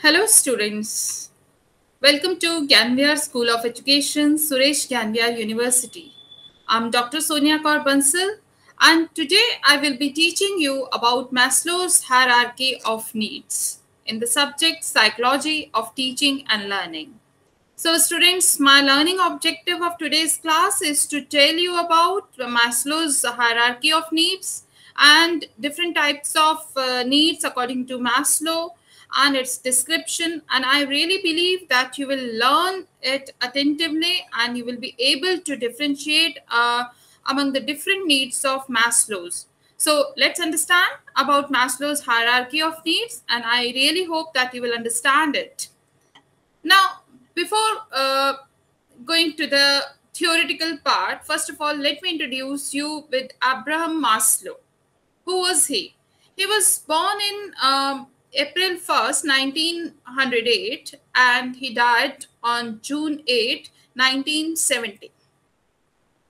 Hello students, welcome to Ganviar School of Education, Suresh Ganviar University. I'm Dr. Sonia Kaur Bansal and today I will be teaching you about Maslow's hierarchy of needs in the subject Psychology of Teaching and Learning. So students, my learning objective of today's class is to tell you about Maslow's hierarchy of needs and different types of needs according to Maslow and its description. And I really believe that you will learn it attentively and you will be able to differentiate among the different needs of Maslow's. So let's understand about Maslow's hierarchy of needs, and I really hope that you will understand it. Now, before going to the theoretical part, first of all, let me introduce you with Abraham Maslow. Who was he? He was born in April 1st, 1908, and he died on June 8, 1970.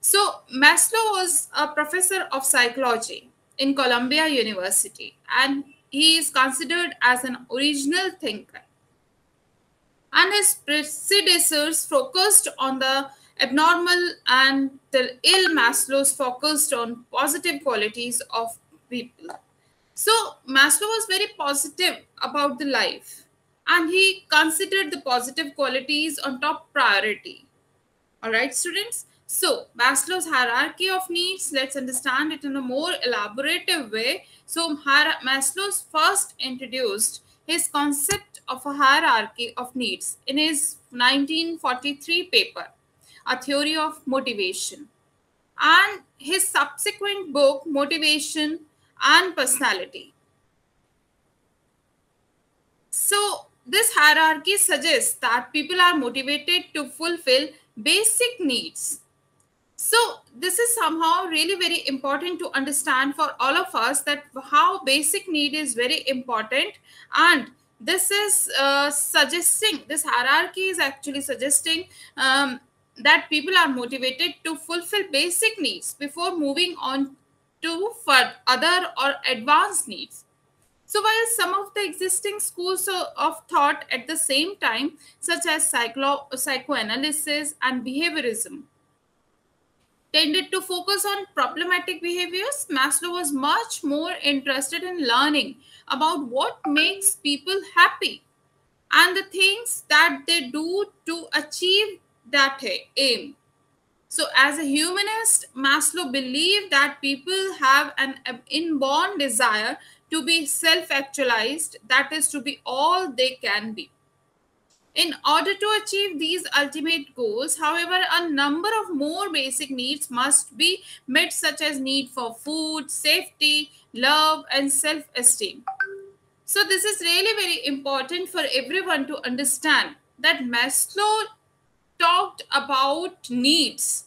So, Maslow was a professor of psychology in Columbia University, and he is considered as an original thinker. And his predecessors focused on the abnormal and the ill. Maslow's focused on positive qualities of people. So Maslow was very positive about the life and he considered the positive qualities on top priority. All right, students. So Maslow's hierarchy of needs, let's understand it in a more elaborative way. So Maslow's first introduced his concept of a hierarchy of needs in his 1943 paper, A Theory of Motivation, and his subsequent book, Motivation and Personality. So this hierarchy suggests that people are motivated to fulfill basic needs. So this is somehow really very important to understand for all of us, that how basic need is very important, and this is suggesting, this hierarchy is actually suggesting that people are motivated to fulfill basic needs before moving on to for other or advanced needs. So while some of the existing schools of thought at the same time, such as psychoanalysis and behaviorism, tended to focus on problematic behaviors, Maslow was much more interested in learning about what makes people happy and the things that they do to achieve that aim. So, as a humanist, Maslow believed that people have an inborn desire to be self actualized, that is, to be all they can be. In order to achieve these ultimate goals, however, a number of more basic needs must be met, such as need for food, safety, love, and self-esteem. So this is really very important for everyone to understand, that Maslow talked about needs.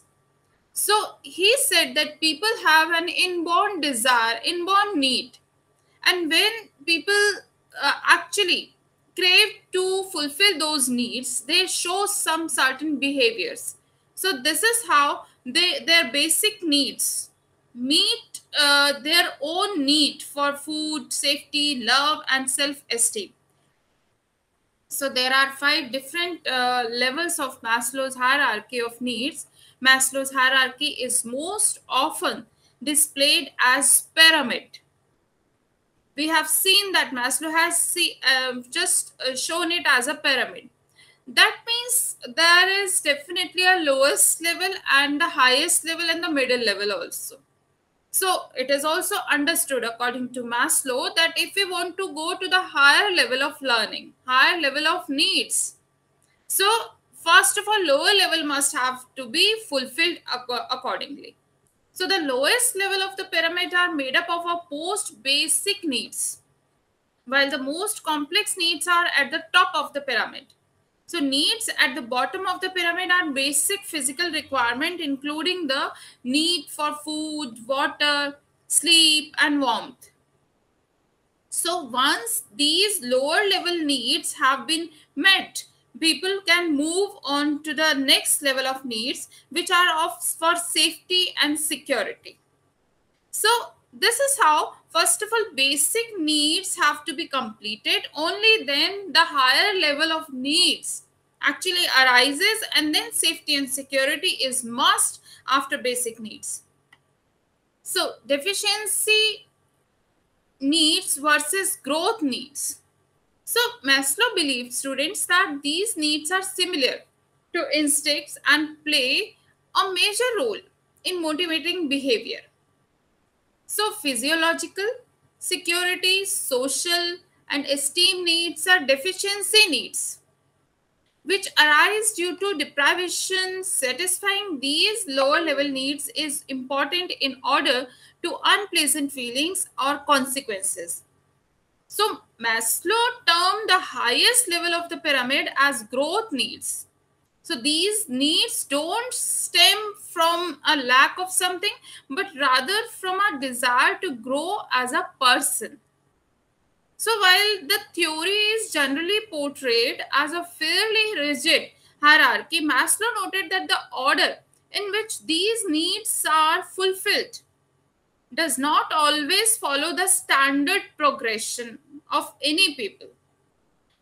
So he said that people have an inborn desire, inborn need. And when people actually crave to fulfill those needs, they show some certain behaviors. So this is how their basic needs meet their own need for food, safety, love, and self-esteem. So there are 5 different levels of Maslow's hierarchy of needs. Maslow's hierarchy is most often displayed as pyramid. We have seen that Maslow has just shown it as a pyramid. That means there is definitely a lowest level and the highest level and the middle level also. So it is also understood according to Maslow that if we want to go to the higher level of learning, higher level of needs, so first of all, lower level must have to be fulfilled accordingly. So the lowest level of the pyramid are made up of a post basic needs, while the most complex needs are at the top of the pyramid. So needs at the bottom of the pyramid are basic physical requirement, including the need for food, water, sleep, and warmth. So once these lower level needs have been met, people can move on to the next level of needs, which are for safety and security. So this is how, first of all, basic needs have to be completed. Only then the higher level of needs actually arises, and then safety and security is must after basic needs. So deficiency needs versus growth needs. So Maslow believed, students, that these needs are similar to instincts and play a major role in motivating behavior. So physiological, security, social, and esteem needs are deficiency needs which arise due to deprivation. Satisfying these lower level needs is important in order to unpleasant feelings or consequences. So Maslow termed the highest level of the pyramid as growth needs. So these needs don't stem from a lack of something, but rather from a desire to grow as a person. So while the theory is generally portrayed as a fairly rigid hierarchy, Maslow noted that the order in which these needs are fulfilled does not always follow the standard progression of any people.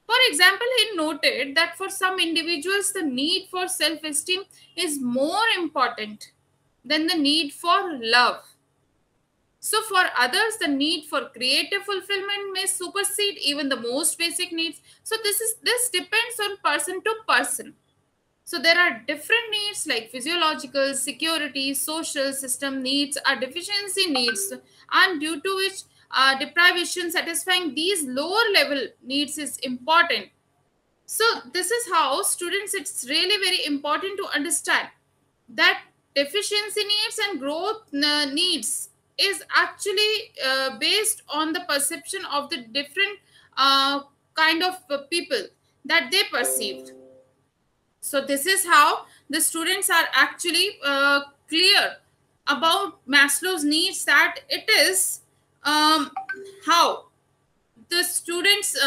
For example, he noted that for some individuals, the need for self esteem is more important than the need for love. So, for others, the need for creative fulfillment may supersede even the most basic needs. So, this depends on person to person. So there are different needs like physiological, security, social system needs are deficiency needs, and due to which deprivation satisfying these lower level needs is important. So this is how, students, it's really very important to understand that deficiency needs and growth needs is actually based on the perception of the different kind of people that they perceived. So this is how the students are actually clear about Maslow's needs, that it is how the students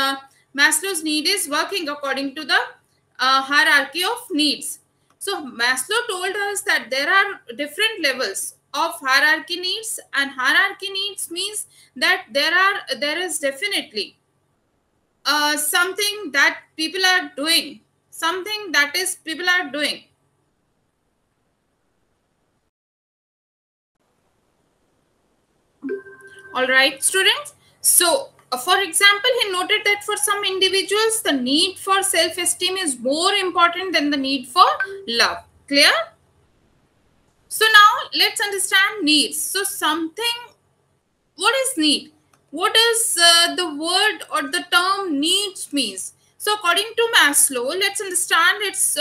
Maslow's need is working according to the hierarchy of needs. So Maslow told us that there are different levels of hierarchy needs, and hierarchy needs means that there is definitely something that people are doing, something that is people are doing. All right, students. So, for example, he noted that for some individuals, the need for self-esteem is more important than the need for love. Clear? So now let's understand needs. So something, what is need? What does the word or the term needs means? So according to Maslow, let's understand its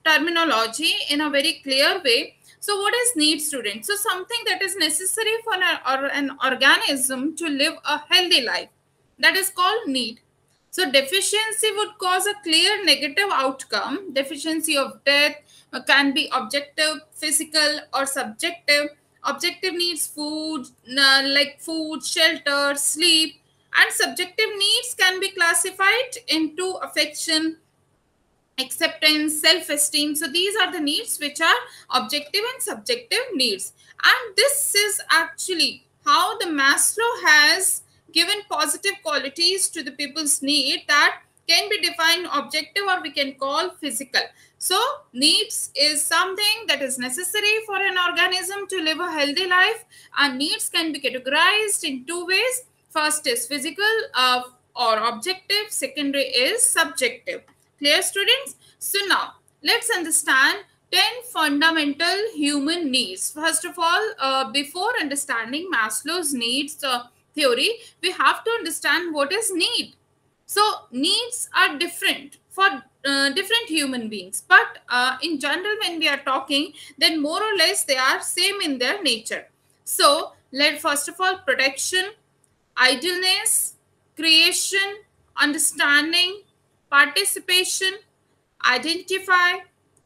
terminology in a very clear way. So what is need, student? So something that is necessary for an organism to live a healthy life, that is called need. So deficiency would cause a clear negative outcome. Deficiency of death can be objective, physical, or subjective. Objective needs food, like food, shelter, sleep, and subjective needs can be classified into affection, acceptance, self-esteem. So these are the needs which are objective and subjective needs. And this is actually how the Maslow has given positive qualities to the people's need that can be defined objective, or we can call physical. So needs is something that is necessary for an organism to live a healthy life, and needs can be categorized in two ways. First is physical or objective, secondary is subjective. Clear, students? So now let's understand 10 fundamental human needs. First of all, before understanding Maslow's needs theory, we have to understand what is need. So needs are different for different human beings, but in general, when we are talking, then more or less they are same in their nature. So let first of all, protection, idleness, creation, understanding, participation, identify,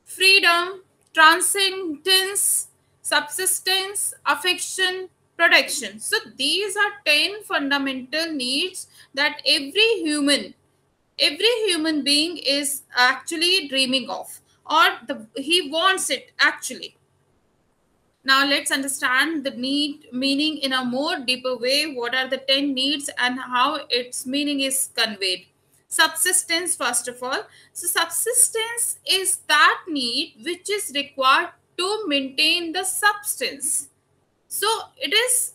freedom, transcendence, subsistence, affection, protection. So these are 10 fundamental needs that every human being is actually dreaming of, or he wants it actually. Now let's understand the need meaning in a more deeper way. What are the 10 needs and how its meaning is conveyed? Subsistence, first of all. So subsistence is that need which is required to maintain the substance. So it is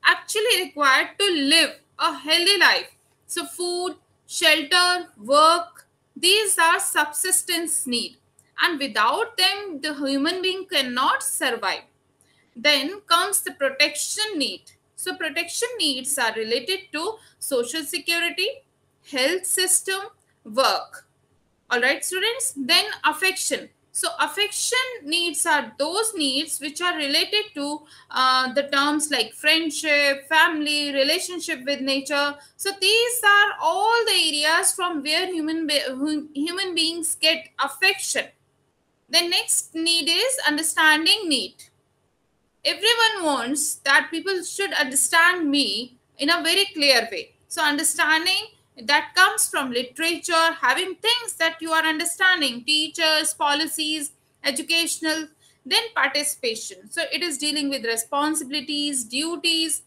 actually required to live a healthy life. So food, shelter, work, these are subsistence need, and without them the human being cannot survive. Then comes the protection need. So protection needs are related to social security, health system, work. All right, students. Then affection. So affection needs are those needs which are related to the terms like friendship, family, relationship with nature. So these are all the areas from where human beings get affection. The next need is understanding need. Everyone wants that people should understand me in a very clear way. So understanding that comes from literature, having things that you are understanding, teachers, policies, educational. Then participation. So it is dealing with responsibilities, duties,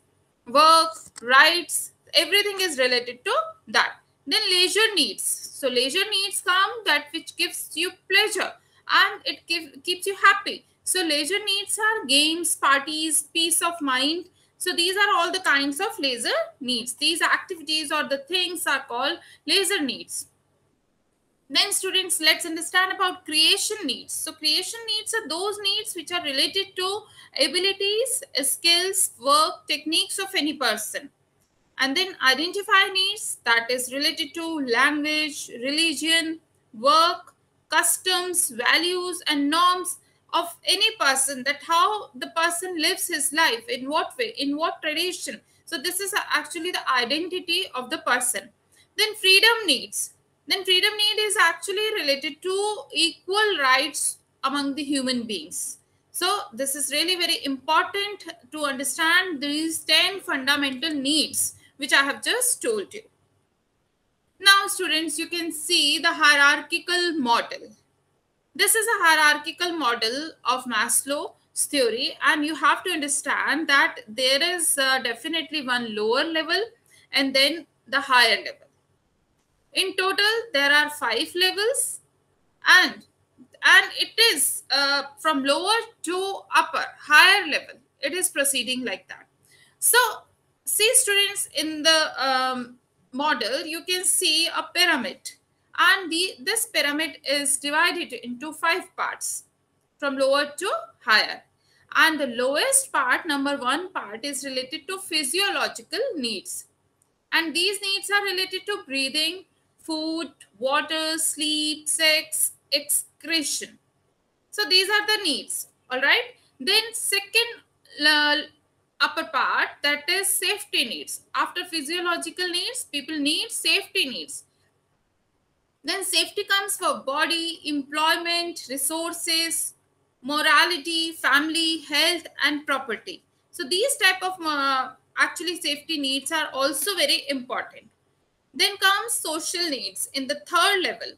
work, rights, everything is related to that. Then leisure needs. So leisure needs come that which gives you pleasure and it keeps you happy. So leisure needs are games, parties, peace of mind. So these are all the kinds of leisure needs. These activities or the things are called leisure needs. Then students, let's understand about creation needs. So creation needs are those needs which are related to abilities, skills, work, techniques of any person. And then identify needs, that is related to language, religion, work, customs, values and norms of any person, that how the person lives his life, in what way, in what tradition. So this is actually the identity of the person. Then freedom needs. Then freedom need is actually related to equal rights among the human beings. So this is really very important to understand these 10 fundamental needs which I have just told you. Now students, you can see the hierarchical model. This is a hierarchical model of Maslow's theory, and you have to understand that there is definitely one lower level and then the higher level. In total, there are 5 levels, and it is from lower to upper, higher level. It is proceeding like that. So, see students, in the model, you can see a pyramid, and this pyramid is divided into 5 parts from lower to higher. And the lowest part, number 1 part, is related to physiological needs. And these needs are related to breathing, food, water, sleep, sex, excretion. So these are the needs. All right. Then second upper part, that is safety needs. After physiological needs, people need safety needs. Then safety comes for body, employment, resources, morality, family, health, and property. So these type of actually safety needs are also very important. Then comes social needs in the third level.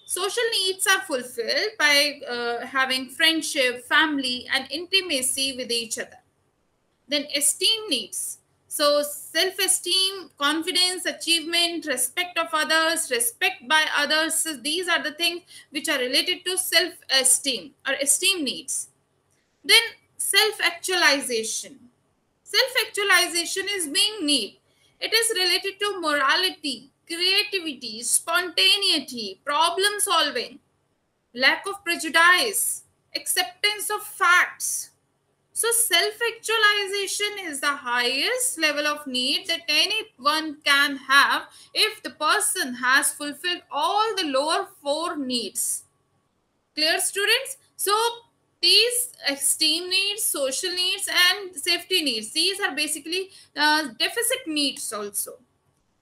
Social needs are fulfilled by having friendship, family, and intimacy with each other. Then esteem needs. So self-esteem, confidence, achievement, respect of others, respect by others. So these are the things which are related to self-esteem or esteem needs. Then self-actualization. Self-actualization is being need. It is related to morality, creativity, spontaneity, problem solving, lack of prejudice, acceptance of facts. So self-actualization is the highest level of need that anyone can have if the person has fulfilled all the lower 4 needs. Clear students? So these esteem needs, social needs and safety needs, these are basically deficit needs also.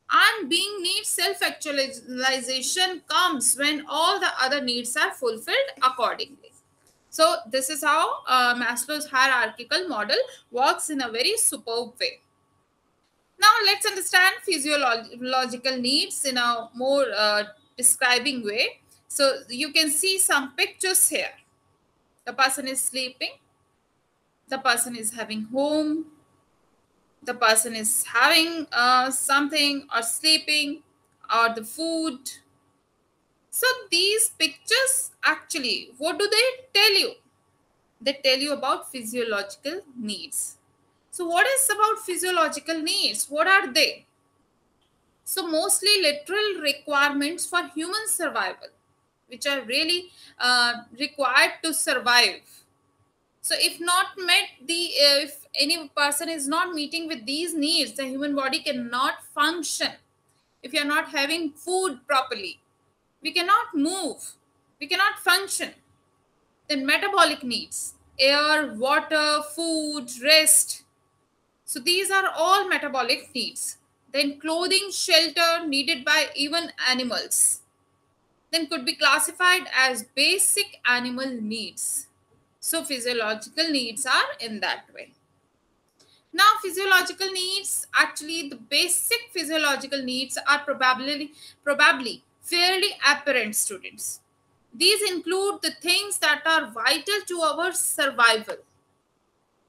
And being needs, self-actualization comes when all the other needs are fulfilled accordingly. So this is how Maslow's hierarchical model works in a very superb way. Now let's understand physiological needs in a more describing way. So you can see some pictures here. The person is sleeping. the person is having home, the person is having something or sleeping or the food. So these pictures actually, what do they tell you? They tell you about physiological needs. So what is about physiological needs? What are they? So mostly literal requirements for human survival, which are really required to survive. So if not met, if any person is not meeting with these needs, the human body cannot function. If you are not having food properly, we cannot move, we cannot function. Then metabolic needs, air, water, food, rest. So these are all metabolic needs. Then clothing, shelter needed by even animals. Then could be classified as basic animal needs. So physiological needs are in that way. Now physiological needs, actually the basic physiological needs are probably fairly apparent, students. These include the things that are vital to our survival.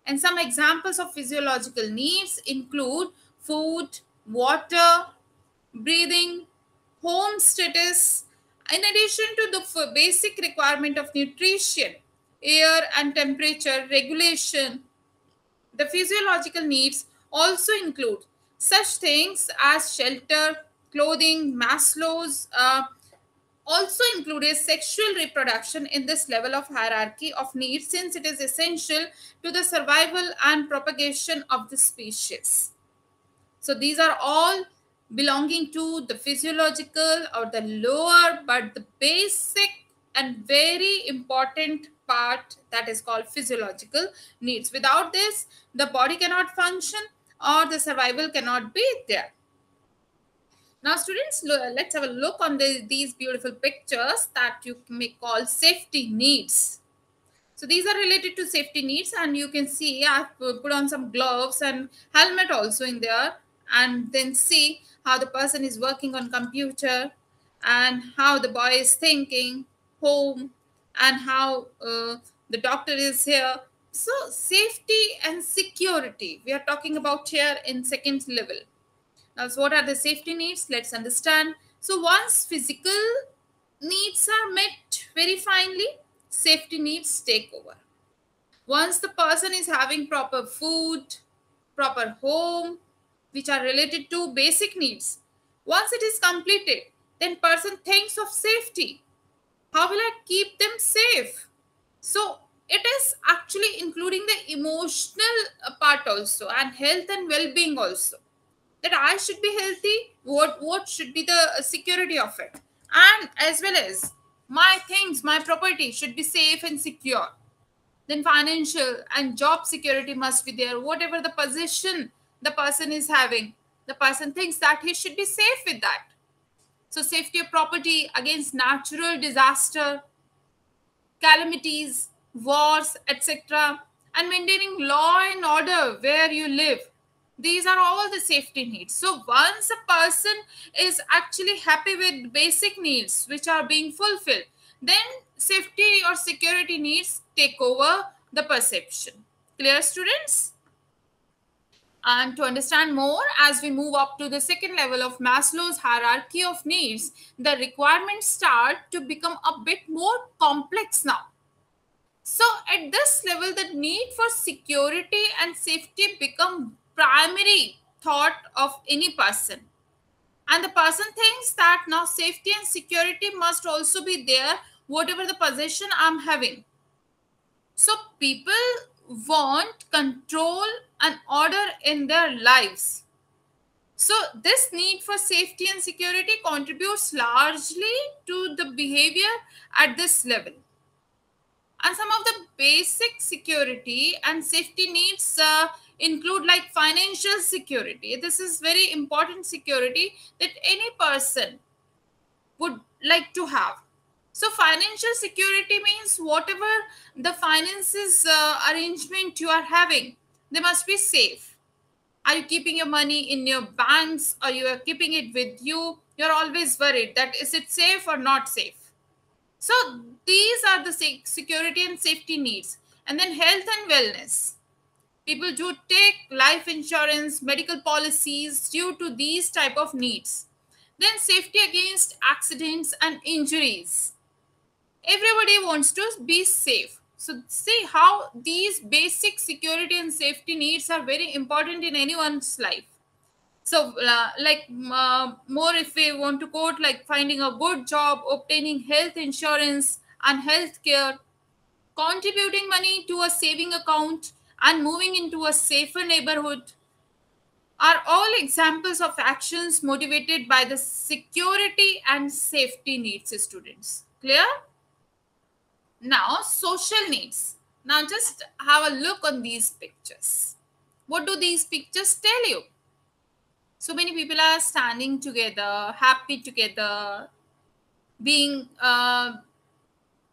And some examples of physiological needs include food, water, breathing, home status, in addition to the basic requirement of nutrition, air and temperature regulation. The physiological needs also include such things as shelter, clothing, Maslow's also included sexual reproduction in this level of hierarchy of needs, since it is essential to the survival and propagation of the species. So these are all belonging to the physiological or the lower but the basic and very important part, that is called physiological needs. Without this, the body cannot function or the survival cannot be there. Now students, let's have a look on these beautiful pictures that you may call safety needs. So these are related to safety needs, and you can see I've put on some gloves and helmet also in there, and then see how the person is working on computer and how the boy is thinking home and how the doctor is here. So safety and security we are talking about here in second level. Now, so what are the safety needs? Let's understand. So once physical needs are met very finely, safety needs take over. Once the person is having proper food, proper home, which are related to basic needs, once it is completed, then person thinks of safety. How will I keep them safe? So it is actually including the emotional part also, and health and well-being also, that I should be healthy, what should be the security of it, and as well as my things, my property should be safe and secure. Then financial and job security must be there. Whatever the position the person is having, the person thinks that he should be safe with that. So safety of property against natural disaster, calamities, wars, etc., and maintaining law and order where you live. These are all the safety needs. So once a person is actually happy with basic needs which are being fulfilled, then safety or security needs take over the perception. Clear, students? And to understand more, as we move up to the second level of Maslow's hierarchy of needs, the requirements start to become a bit more complex now. So at this level, the need for security and safety become primary thought of any person. And the person thinks that now safety and security must also be there, whatever the possession I'm having. So people want control and order in their lives. So this need for safety and security contributes largely to the behavior at this level. And some of the basic security and safety needs include like financial security. This is very important security that any person would like to have. So financial security means whatever the finances arrangement you are having, they must be safe. Are you keeping your money in your banks, or you are keeping it with you? You're always worried that is it safe or not safe. So these are the security and safety needs. And then health and wellness. People do take life insurance, medical policies due to these type of needs. Then safety against accidents and injuries. Everybody wants to be safe. So see how these basic security and safety needs are very important in anyone's life. So more if we want to quote, like finding a good job, obtaining health insurance and health care, contributing money to a saving account, and moving into a safer neighborhood are all examples of actions motivated by the security and safety needs, students. Clear? Now, social needs. Now, just have a look on these pictures. What do these pictures tell you? So many people are standing together, happy together, being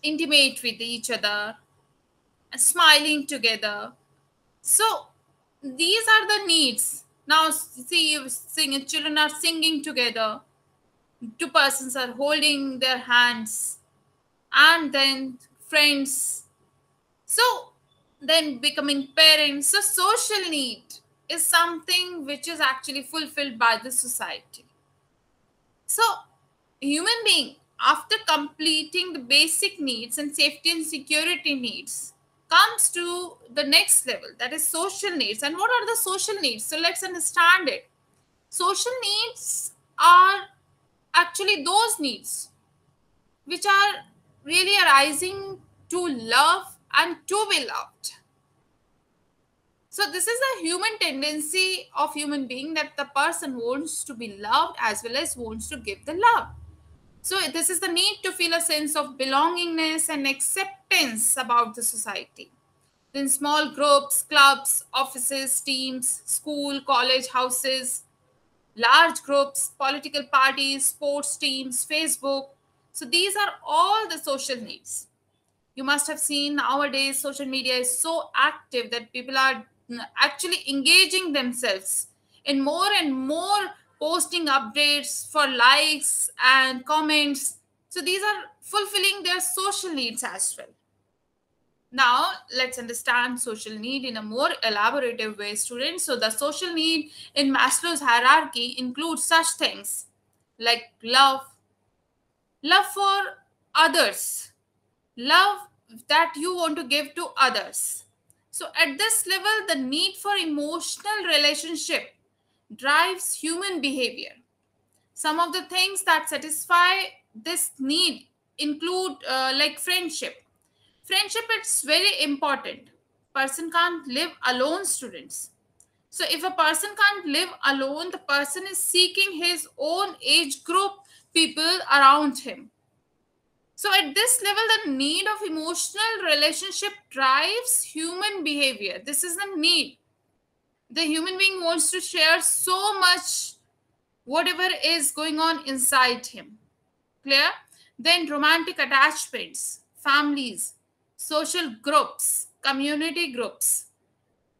intimate with each other, smiling together. So these are the needs. Now see, you sing, children are singing together. Two persons are holding their hands, and then friends. So then becoming parents. So social need is something which is actually fulfilled by the society. So human being, after completing the basic needs and safety and security needs, comes to the next level, that is social needs. And what are the social needs? So let's understand it. Social needs are actually those needs which are really arising to love and to be loved. So this is the human tendency of human being, that the person wants to be loved as well as wants to give the love. So this is the need to feel a sense of belongingness and acceptance about the society. Then small groups, clubs, offices, teams, school, college, houses, large groups, political parties, sports teams, Facebook. So these are all the social needs. You must have seen nowadays social media is so active that people are actually engaging themselves in more and more posting updates for likes and comments. So these are fulfilling their social needs as well. Now let's understand social need in a more elaborative way, students. So the social need in Maslow's hierarchy includes such things like love for others, love that you want to give to others. So at this level, the need for emotional relationship drives human behavior. Some of the things that satisfy this need include like friendship. Friendship, it's very important. Person can't live alone, students. So if a person can't live alone, the person is seeking his own age group people around him. So at this level, the need of emotional relationship drives human behavior. This is the need. The human being wants to share so much whatever is going on inside him. Clear? Then romantic attachments, families, social groups, community groups,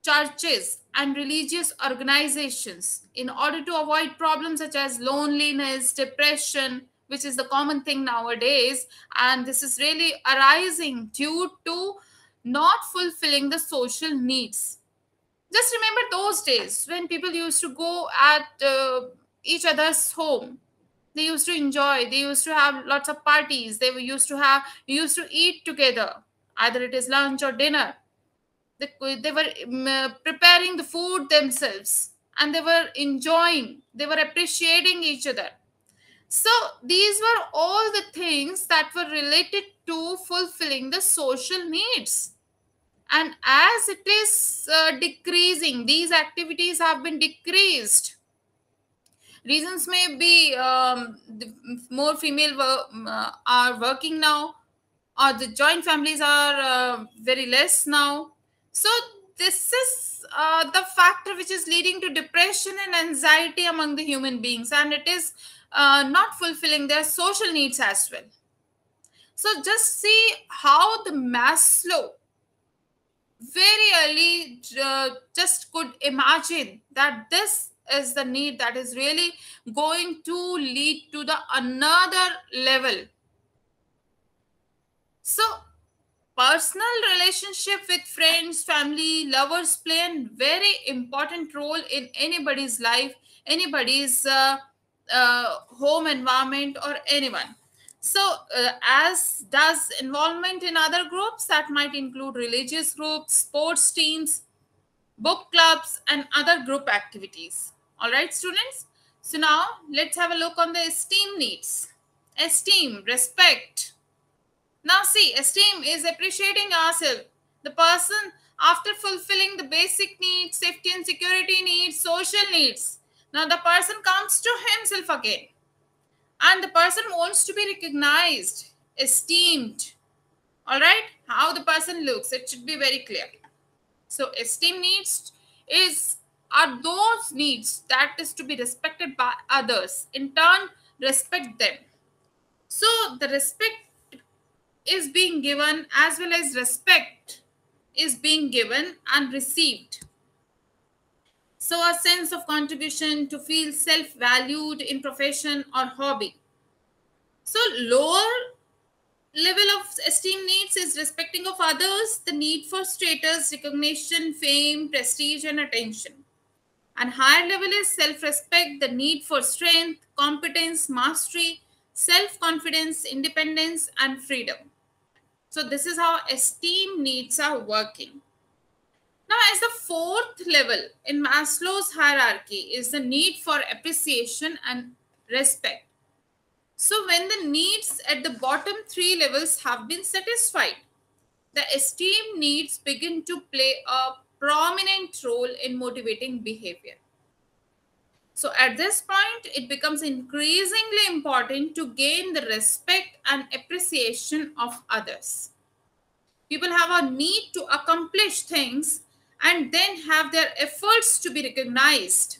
churches, and religious organizations in order to avoid problems such as loneliness, depression, which is the common thing nowadays. And this is really arising due to not fulfilling the social needs. Just remember those days when people used to go at each other's home. They used to enjoy, they used to have lots of parties, they were used to eat together, either it is lunch or dinner. They were preparing the food themselves, and they were enjoying, they were appreciating each other. So these were all the things that were related to fulfilling the social needs. And as it is decreasing, these activities have been decreased. Reasons may be more female are working now, or the joint families are very less now. So this is the factor which is leading to depression and anxiety among the human beings, and it is not fulfilling their social needs as well. So just see how the Maslow very early just could imagine that this is the need that is really going to lead to the another level. So personal relationship with friends, family, lovers play a very important role in anybody's life, anybody's home environment, or anyone. So as does involvement in other groups, that might include religious groups, sports teams, book clubs, and other group activities. All right, students. So now let's have a look on the esteem needs. Esteem, respect. Now see, esteem is appreciating ourselves. The person, after fulfilling the basic needs, safety and security needs, social needs, now the person comes to himself again. And the person wants to be recognized, esteemed. All right? How the person looks, it should be very clear. So esteem needs are those needs that is to be respected by others. In turn, respect them. So the respect is being given, as well as respect is being given and received. So a sense of contribution, to feel self-valued in profession or hobby. So lower level of esteem needs is respecting of others, the need for status, recognition, fame, prestige, and attention. And higher level is self-respect, the need for strength, competence, mastery, self-confidence, independence, and freedom. So this is how esteem needs are working. Now, as the fourth level in Maslow's hierarchy is the need for appreciation and respect. So when the needs at the bottom three levels have been satisfied, the esteem needs begin to play a prominent role in motivating behavior. So at this point, it becomes increasingly important to gain the respect and appreciation of others. People have a need to accomplish things and then have their efforts to be recognized.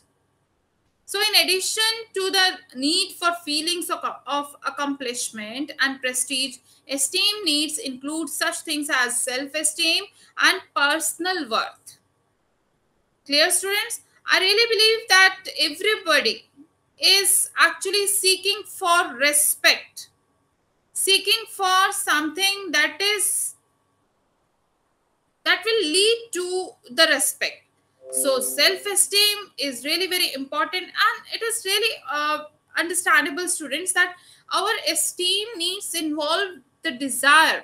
So in addition to the need for feelings of accomplishment and prestige, esteem needs include such things as self-esteem and personal worth. Clear, students? I really believe that everybody is actually seeking for respect, seeking for something that will lead to the respect. So self-esteem is really very important, and it is really understandable, students, that our esteem needs involve the desire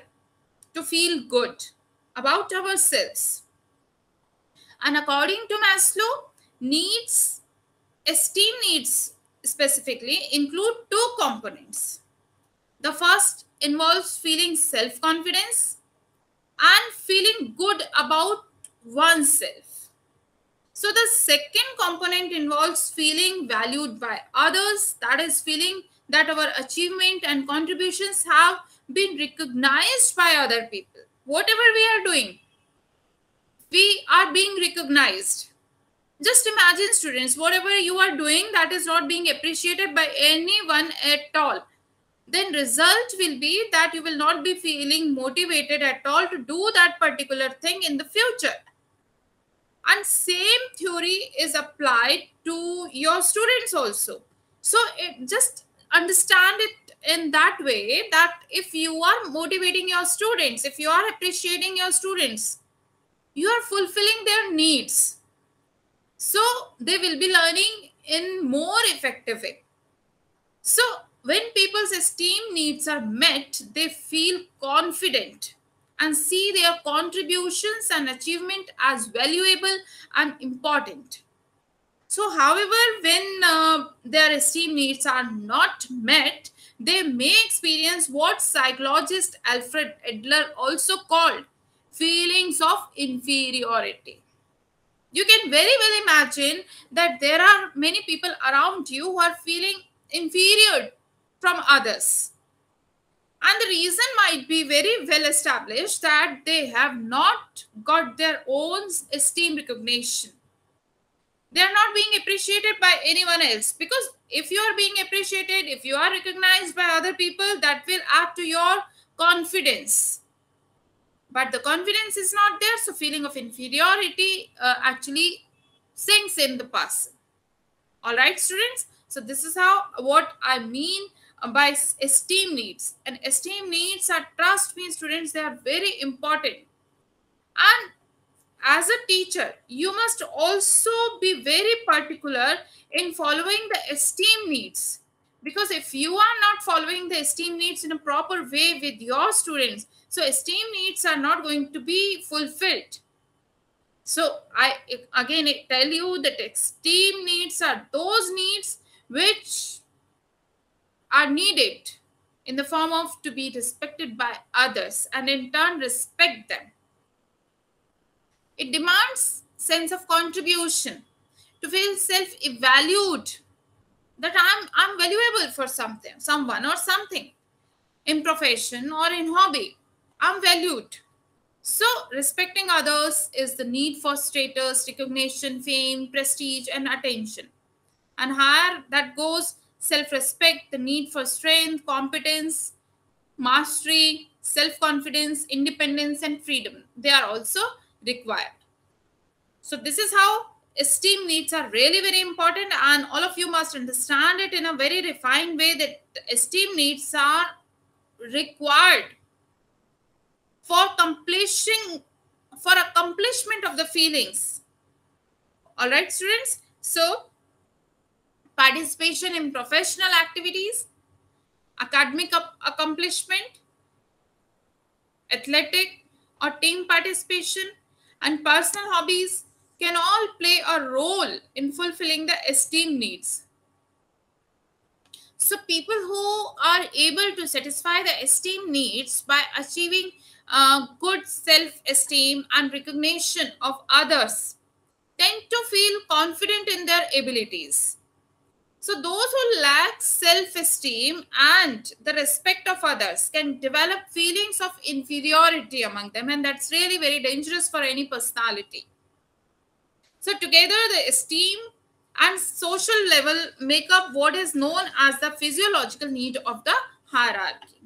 to feel good about ourselves. And according to Maslow, esteem needs specifically include two components. The first involves feeling self-confidence and feeling good about oneself. So the second component involves feeling valued by others, that is, feeling that our achievement and contributions have been recognized by other people. Whatever we are doing, we are being recognized. Just imagine, students, whatever you are doing that is not being appreciated by anyone at all, then result will be that you will not be feeling motivated at all to do that particular thing in the future. And same theory is applied to your students also. So just understand it in that way, that if you are motivating your students, if you are appreciating your students, you are fulfilling their needs. So they will be learning in more effective way. So when people's esteem needs are met, they feel confident and see their contributions and achievement as valuable and important. So however, when their esteem needs are not met, they may experience what psychologist Alfred Adler also called feelings of inferiority. You can very well imagine that there are many people around you who are feeling inferior from others. And the reason might be very well established, that they have not got their own esteem recognition. They are not being appreciated by anyone else. Because if you are being appreciated, if you are recognized by other people, that will add to your confidence. But the confidence is not there, so feeling of inferiority actually sinks in the person. All right, students. So this is what I mean by esteem needs. And esteem needs are, trust me students, they are very important. And as a teacher, you must also be very particular in following the esteem needs. Because if you are not following the esteem needs in a proper way with your students, so esteem needs are not going to be fulfilled. So I again tell you that esteem needs are those needs which are needed in the form of to be respected by others and in turn respect them. It demands sense of contribution, to feel self-evaluate, that I'm valuable for something, someone or something, in profession or in hobby. I'm valued. So respecting others is the need for status, recognition, fame, prestige, and attention. And higher that goes self-respect, the need for strength, competence, mastery, self-confidence, independence, and freedom. They are also required. So this is how esteem needs are really very important, and all of you must understand it in a very refined way that esteem needs are required for completion, for accomplishment of the feelings. All right, students. So participation in professional activities, academic accomplishment, athletic or team participation, and personal hobbies can all play a role in fulfilling the esteem needs. So people who are able to satisfy the esteem needs by achieving good self-esteem and recognition of others tend to feel confident in their abilities. So those who lack self-esteem and the respect of others can develop feelings of inferiority among them, and that's really very dangerous for any personality. So together the esteem and social level make up what is known as the physiological need of the hierarchy.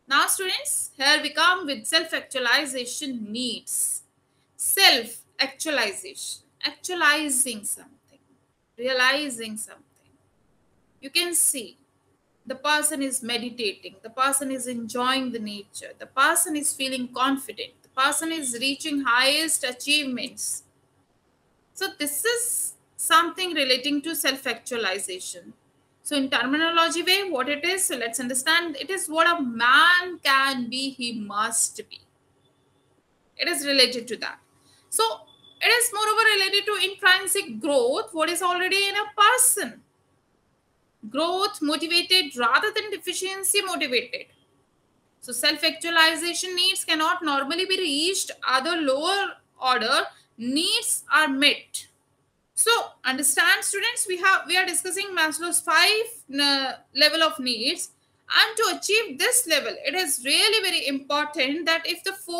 Now students, here we come with self-actualization needs. Self-actualization, actualizing something, realizing something. You can see the person is meditating, the person is enjoying the nature, the person is feeling confident, the person is reaching highest achievements. So this is something relating to self-actualization. So in terminology way, what it is, so let's understand, it is what a man can be, he must be. It is related to that. So it is moreover related to intrinsic growth, what is already in a person. Growth motivated rather than deficiency motivated. So self-actualization needs cannot normally be reached, other lower order needs are met. So understand students, we are discussing Maslow's 5 level of needs, and to achieve this level it is really very important that if the 4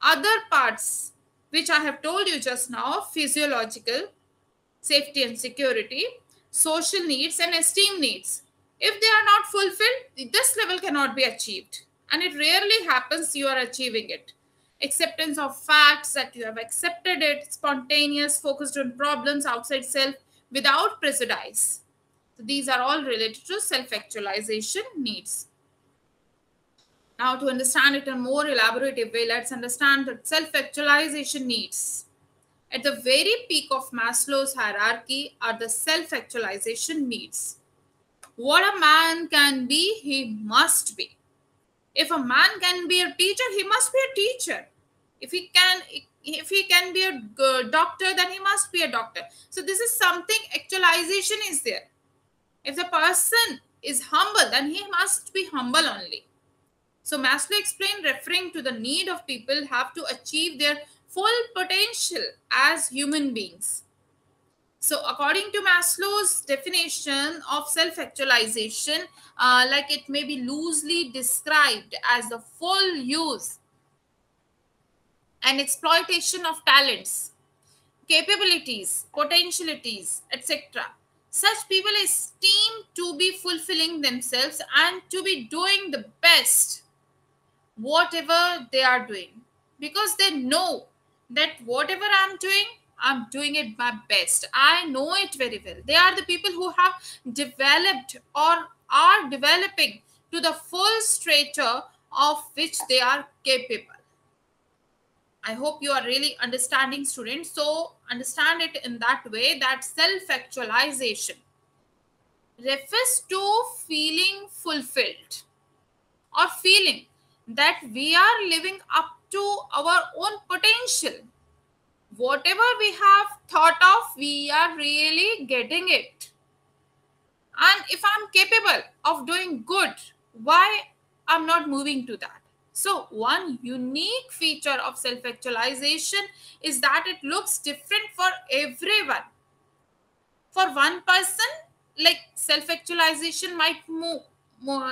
other parts which I have told you just now, physiological, safety and security, social needs and esteem needs, if they are not fulfilled, this level cannot be achieved, and it rarely happens you are achieving it. Acceptance of facts, that you have accepted it, spontaneous, focused on problems outside self without prejudice. So these are all related to self-actualization needs. Now to understand it in a more elaborative way, let's understand that self-actualization needs. At the very peak of Maslow's hierarchy are the self-actualization needs. What a man can be, he must be. If a man can be a teacher, he must be a teacher. If he can be a doctor, then he must be a doctor. So this is something, actualization is there. If the person is humble, then he must be humble only. So Maslow explained, referring to the need of people have to achieve their full potential as human beings. So according to Maslow's definition of self-actualization, like it may be loosely described as the full use and exploitation of talents, capabilities, potentialities, etc. Such people esteem to be fulfilling themselves and to be doing the best whatever they are doing, because they know that whatever I'm doing, I'm doing it my best. I know it very well. They are the people who have developed or are developing to the full stature of which they are capable. I hope you are really understanding, students. So understand it in that way that self-actualization refers to feeling fulfilled or feeling that we are living up to our own potential. Whatever we have thought of, we are really getting it. And if I'm capable of doing good, why I'm not moving to that? So one unique feature of self-actualization is that it looks different for everyone. For one person, like self-actualization might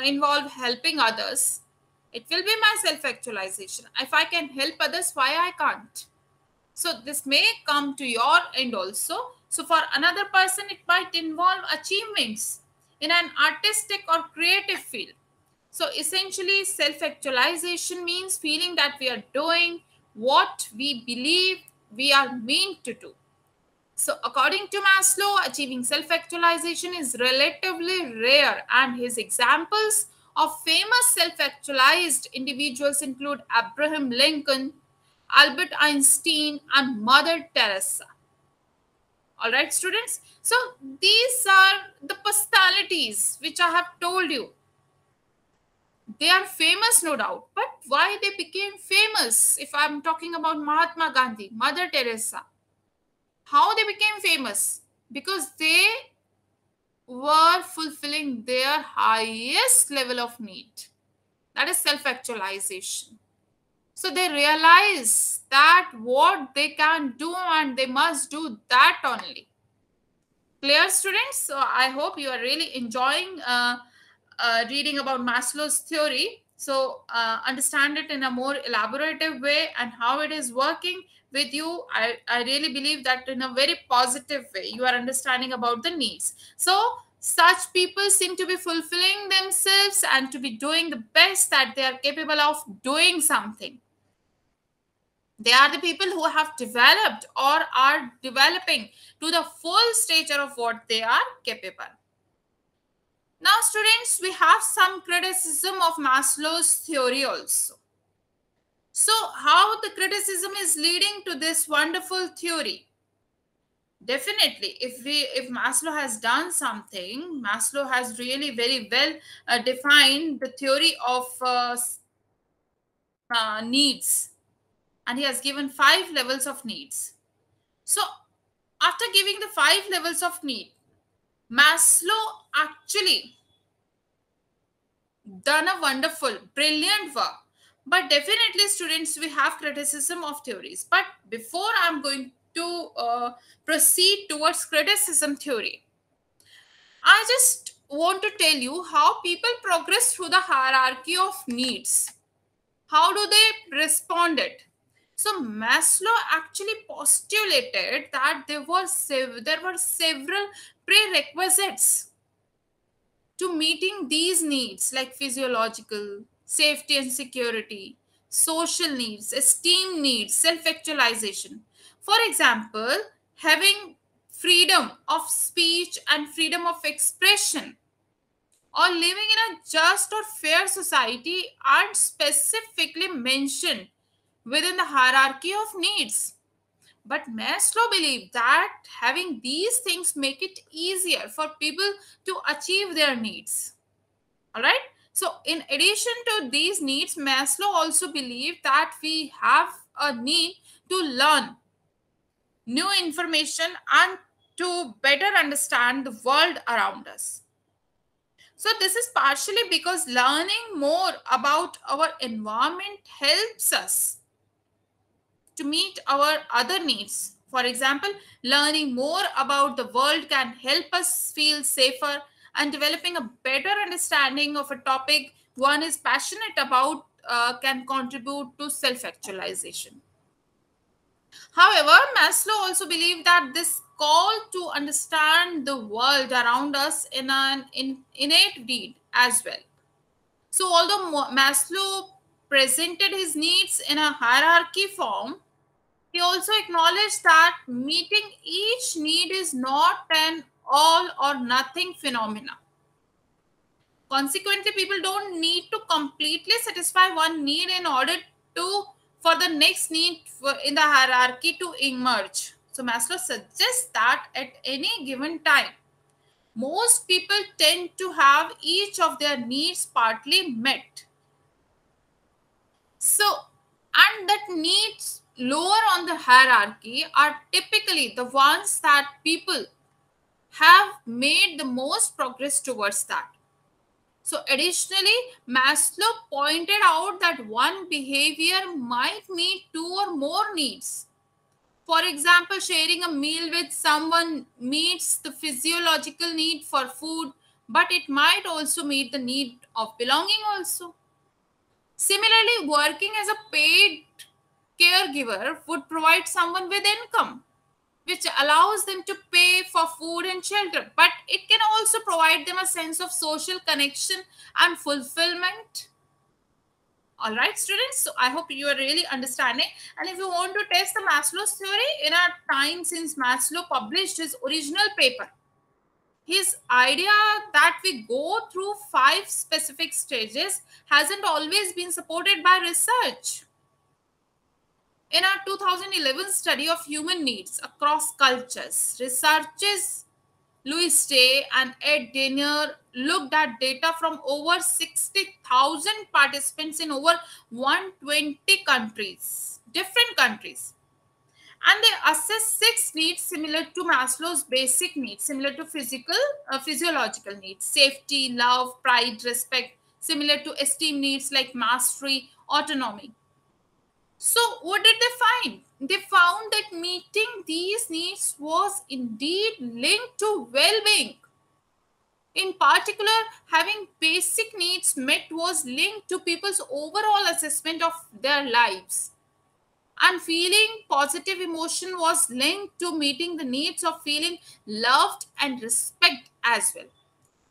involve helping others. It will be my self-actualization. If I can help others, why I can't? So this may come to your end also. So for another person, it might involve achievements in an artistic or creative field. So essentially, self-actualization means feeling that we are doing what we believe we are meant to do. So according to Maslow, achieving self-actualization is relatively rare, and his examples of famous self-actualized individuals include Abraham Lincoln, Albert Einstein, and Mother Teresa. All right, students. So these are the personalities which I have told you. They are famous, no doubt. But why they became famous? If I'm talking about Mahatma Gandhi, Mother Teresa, how they became famous? Because they were fulfilling their highest level of need. That is self-actualization. So they realize that what they can do and they must do that only. Clear, students? So I hope you are really enjoying reading about Maslow's theory. So understand it in a more elaborative way and how it is working with you. I really believe that in a very positive way, you are understanding about the needs. So such people seem to be fulfilling themselves and to be doing the best that they are capable of doing something. They are the people who have developed or are developing to the full stature of what they are capable. Now, students, we have some criticism of Maslow's theory also. So, how the criticism is leading to this wonderful theory? Definitely, if Maslow has done something, Maslow has really very well defined the theory of needs, and he has given 5 levels of needs. So, after giving the 5 levels of need, Maslow actually done a wonderful, brilliant work. But definitely, students, we have criticism of theories. But before I'm going to proceed towards criticism theory, I just want to tell you how people progress through the hierarchy of needs. How do they respond it? So Maslow actually postulated that there were several prerequisites to meeting these needs like physiological, safety and security, social needs, esteem needs, self-actualization. For example, having freedom of speech and freedom of expression or living in a just or fair society aren't specifically mentioned within the hierarchy of needs. But Maslow believed that having these things make it easier for people to achieve their needs. All right. So, in addition to these needs, Maslow also believed that we have a need to learn new information and to better understand the world around us. So, this is partially because learning more about our environment helps us to meet our other needs. For example, learning more about the world can help us feel safer, and developing a better understanding of a topic one is passionate about can contribute to self actualization. However, Maslow also believed that this call to understand the world around us in an innate need as well. So, although Maslow presented his needs in a hierarchy form, He also acknowledged that meeting each need is not an all or nothing phenomena. Consequently, people don't need to completely satisfy one need in order to for the next need in the hierarchy to emerge. So Maslow suggests that at any given time, most people tend to have each of their needs partly met. So, and that needs lower on the hierarchy are typically the ones that people have made the most progress towards that. So, additionally, Maslow pointed out that one behavior might meet two or more needs. For example, sharing a meal with someone meets the physiological need for food, but it might also meet the need of belonging also. Similarly, working as a paid caregiver would provide someone with income, which allows them to pay for food and shelter, but it can also provide them a sense of social connection and fulfillment. All right, students. So I hope you are really understanding. And if you want to test the Maslow's theory, in our time since Maslow published his original paper, his idea that we go through 5 specific stages hasn't always been supported by research. In our 2011 study of human needs across cultures, researchers Louis Day and Ed Denier looked at data from over 60,000 participants in over 120 countries, different countries. And they assessed 6 needs similar to Maslow's basic needs, similar to physiological needs, safety, love, pride, respect, similar to esteem needs like mastery, autonomy. So, what did they find? They found that meeting these needs was indeed linked to well being. In particular, having basic needs met was linked to people's overall assessment of their lives. And feeling positive emotion was linked to meeting the needs of feeling loved and respect as well.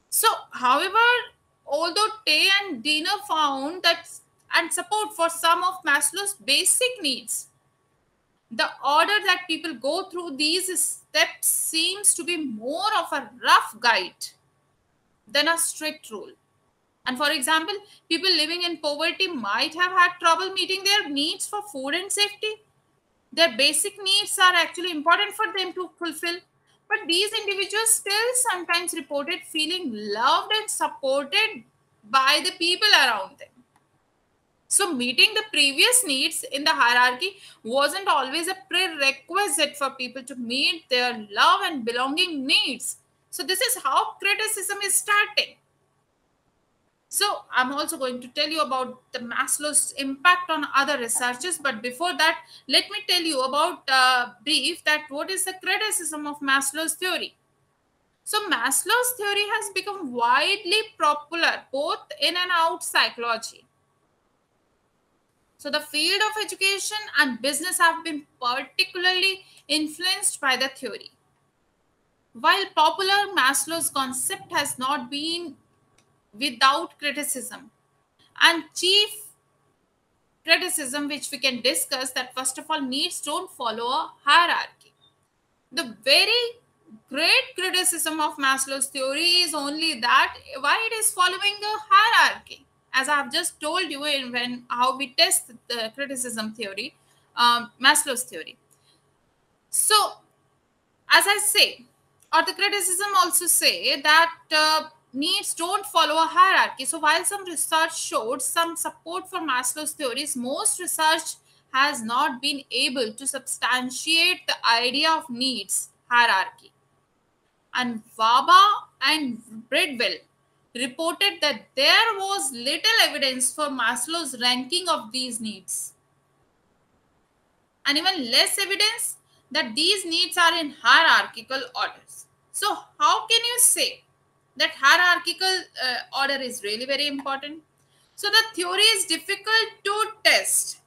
So, however, although Tay and Diener found that and support for some of Maslow's basic needs, the order that people go through these steps seems to be more of a rough guide than a strict rule. And for example, people living in poverty might have had trouble meeting their needs for food and safety. Their basic needs are actually important for them to fulfill. But these individuals still sometimes reported feeling loved and supported by the people around them. So, meeting the previous needs in the hierarchy wasn't always a prerequisite for people to meet their love and belonging needs. So, this is how criticism is starting. So, I'm also going to tell you about the Maslow's impact on other researchers. But before that, let me tell you about brief that what is the criticism of Maslow's theory. So, Maslow's theory has become widely popular both in and out psychology. So, the field of education and business have been particularly influenced by the theory. While popular, Maslow's concept has not been without criticism. And chief criticism which we can discuss that first of all needs don't follow a hierarchy. The very great criticism of Maslow's theory is only that why it is following a hierarchy. As I have just told you in when how we test the criticism theory, Maslow's theory. So as I say, or the criticism also say that needs don't follow a hierarchy. So while some research showed some support for Maslow's theories, most research has not been able to substantiate the idea of needs hierarchy. And Waba and Bridwell reported that there was little evidence for Maslow's ranking of these needs, and even less evidence that these needs are in hierarchical orders. So, how can you say that hierarchical order is really very important? So, the theory is difficult to test.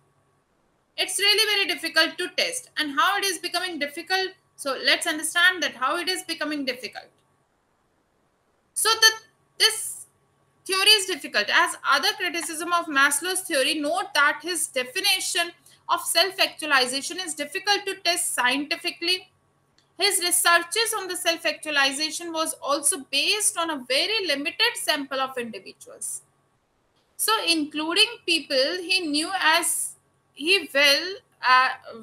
It's really very difficult to test. And how it is becoming difficult? So, let's understand that how it is becoming difficult. So, this theory is difficult. As other criticism of Maslow's theory, note that his definition of self-actualization is difficult to test scientifically. His researches on the self-actualization was also based on a very limited sample of individuals. So, including people he knew as he well,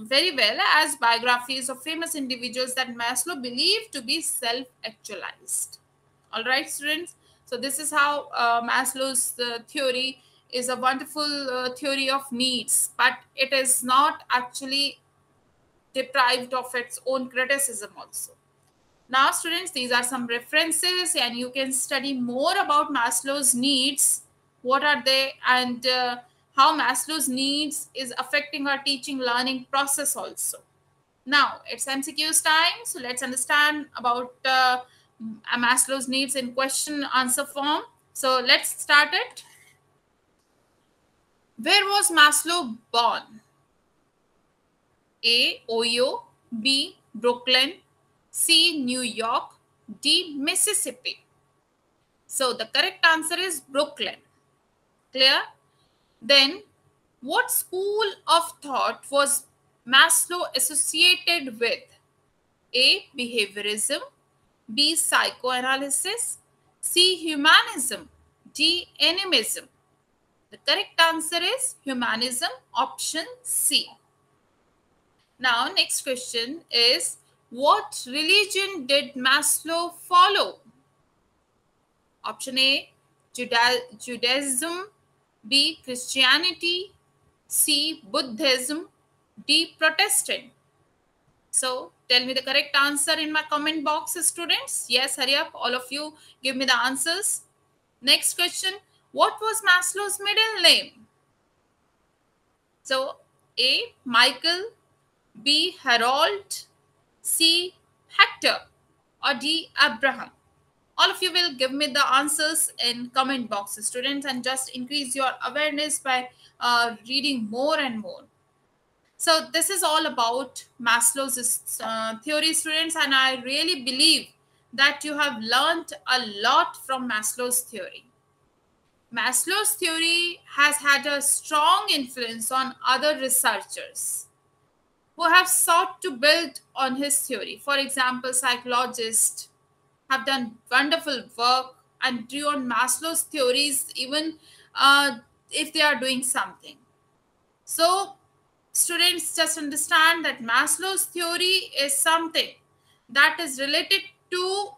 very well as biographies of famous individuals that Maslow believed to be self-actualized. All right, students. So this is how Maslow's theory is a wonderful theory of needs, but it is not actually deprived of its own criticism also. Now, students, these are some references, and you can study more about Maslow's needs. What are they, and how Maslow's needs is affecting our teaching learning process also. Now, it's MCQ's time, so let's understand about Maslow's needs in question answer form. So let's start it. Where was Maslow born? A. Ohio, B. Brooklyn, C. New York, D. Mississippi. So the correct answer is Brooklyn. Clear? Then, what school of thought was Maslow associated with? A. Behaviorism, B. Psychoanalysis, C. Humanism, D. Animism. The correct answer is humanism, option C. Now, next question is, what religion did Maslow follow? Option A, Judaism, B, Christianity, C, Buddhism, D, Protestant. So, tell me the correct answer in my comment box, students. Yes, hurry up, all of you, give me the answers. Next question, what was Maslow's middle name? So, A, Michael, B, Harold, C, Hector, or D, Abraham. All of you will give me the answers in comment box, students, and just increase your awareness by reading more and more. So this is all about Maslow's theory, students, and I really believe that you have learned a lot from Maslow's theory. Maslow's theory has had a strong influence on other researchers who have sought to build on his theory. For example, psychologists have done wonderful work and drew on Maslow's theories even if they are doing something. So, students, just understand that Maslow's theory is something that is related to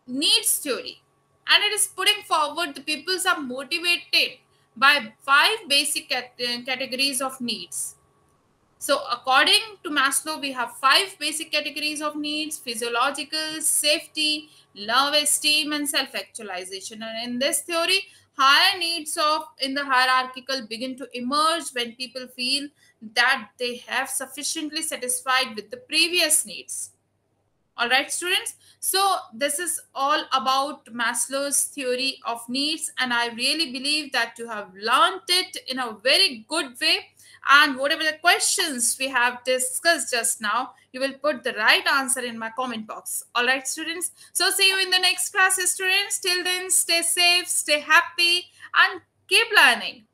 needs theory, and it is putting forward the peoples are motivated by 5 basic categories of needs. So according to Maslow, we have 5 basic categories of needs: physiological, safety, love, esteem, and self-actualization. And in this theory, higher needs of in the hierarchical begin to emerge when people feel that they have sufficiently satisfied with the previous needs. All right, students. So this is all about Maslow's theory of needs, and I really believe that you have learned it in a very good way. And whatever the questions we have discussed just now, you will put the right answer in my comment box. All right, students. So see you in the next class, students. Till then, stay safe, stay happy, and keep learning.